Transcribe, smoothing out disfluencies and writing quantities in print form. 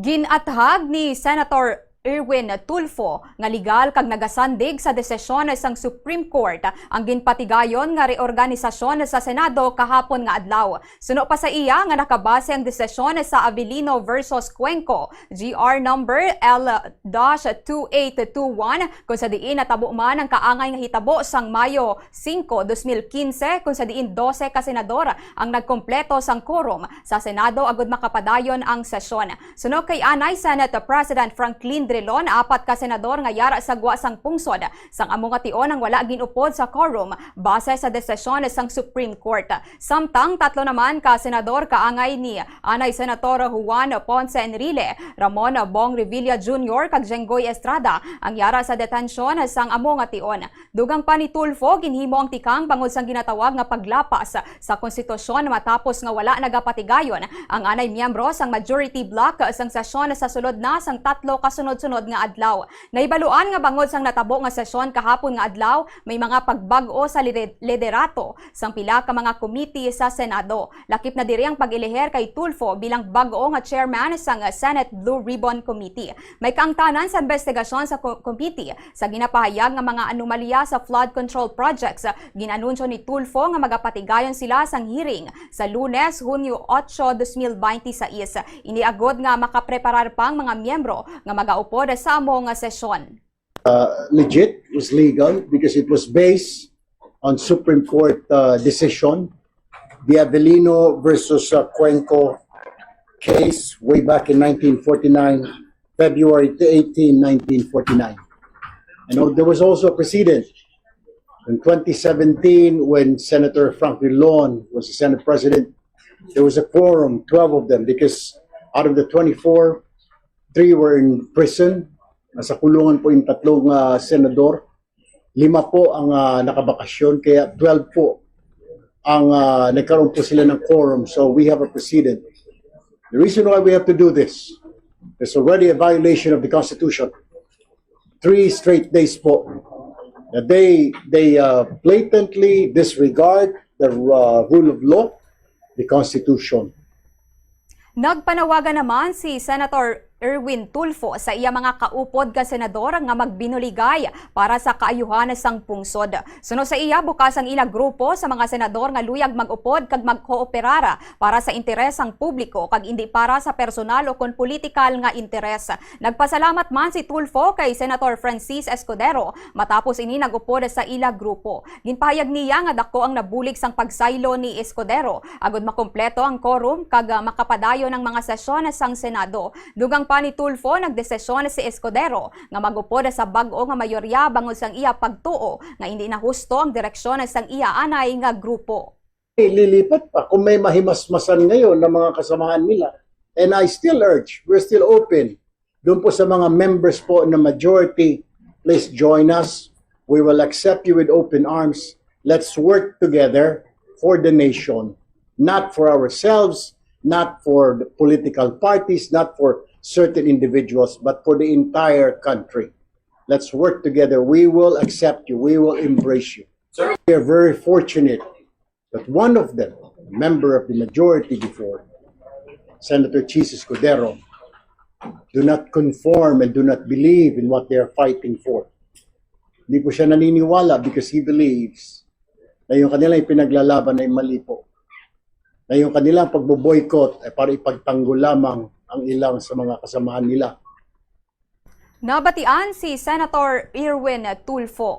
Ginathag ni Senator Erwin Tulfo nga legal kag nagasandig sa desisyon sang Supreme Court ang ginpatigayon nga reorganisasyon sa Senado kahapon nga adlaw. Suno pa sa iya nga nakabase ang desisyon sa Avellino versus Cuenco GR number L-2821 kung sa diin natabo man ang kaangay nga hitabo sang Mayo 5, 2015 kung sa diin 12 ka senador ang nagkompleto sang quorum sa Senado agud makapadayon ang sesyon. Suno kay anay Senate President Franklin Drilon, apat ka senador nga yara sa gwa sang pungsod sang amo nga tion ang wala ginupod sa quorum base sa desisyon sang Supreme Court. Samtang tatlo naman ka senador kaangay ni anay Senator Juan Ponce Enrile, Ramon Bong Revilla Jr. kag Jenggoy Estrada ang yara sa detensyon sang amo nga tion. Dugang pa ni Tulfo ginhimo ang tikang bangod sang ginatawag nga paglapas sa konstitusyon matapos nga wala nagapatigayon ang anay miyembro sang majority block sang sesyon sa sulod na sang tatlo kasunod sunod nga adlaw. Naibaluan nga bangod sang natabo nga sesyon kahapon nga adlaw, may mga pagbag-o sa liderato sang pila ka mga committee sa Senado. Lakip na diri ang pag-iliher kay Tulfo bilang bag-o nga chairman sang Senate Blue Ribbon Committee. May kaangtanan sa investigasyon sa committee sa ginapahayag nga mga anomalya sa flood control projects. Ginanunsyo ni Tulfo nga magapatigayon sila sang hearing sa Lunes, Hunyo 8, 2026. Iniagod nga makapreparar pang mga miyembro nga magaupo sa among sesyon. Legit, was legal because it was based on Supreme Court decision. The Avellino versus Cuenco case way back in 1949, February 18, 1949. And there was also a precedent in 2017 when Senator Frank Drilon was the Senate President. There was a quorum, 12 of them, because out of the 24, 3 were in prison. Nasa kulungan po yung tatlong senador. 5 po ang nakabakasyon, kaya 12 po ang nagkaroon po sila ng quorum. So we have a precedent. The reason why we have to do this, there's already a violation of the Constitution. 3 straight days po. They blatantly disregard the rule of law, the Constitution. Nagpanawagan naman si Senator Erwin Tulfo sa iya mga kaupod ka senador nga magbinuligay para sa kaayuhan sang pungsod. Suno sa iya bukas ang ila grupo sa mga senador nga luyag magupod kag magkooperara para sa interes sang publiko kag hindi para sa personal o kon politikal nga interes. Nagpasalamat man si Tulfo kay Senator Francis Escudero matapos ini nagupod sa ila grupo. Ginpahayag niya nga dako ang nabulig sang pagsaylo ni Escudero agud makompleto ang quorum kag makapadayon ang mga sesyon sang Senado. Dugang pa ni Tulfo, nagdesisyon si Escudero nga magupod sa bag-o nga mayorya bangod sang iya pagtuo nga hindi na husto ang direksyon sang iya anay nga grupo. Lilipat pa kung may mahimasmasan ngayon ng mga kasamahan nila. And I still urge, we're still open. Doon po sa mga members po na majority, please join us. We will accept you with open arms. Let's work together for the nation, not for ourselves, not for the political parties, not for certain individuals, but for the entire country. Let's work together. We will accept you. We will embrace you. Sir? We are very fortunate that one of them, a member of the majority before, Senator Chis Escudero, do not conform and do not believe in what they are fighting for. Hindi po siya naniniwala because he believes na yung kanilang ipinaglalaban ay mali po. Na yung kanilang pagbo-boycott ay para ipagtanggol lamang ang ilang sa mga kasamahan nila. Nabatian si Senator Erwin Tulfo.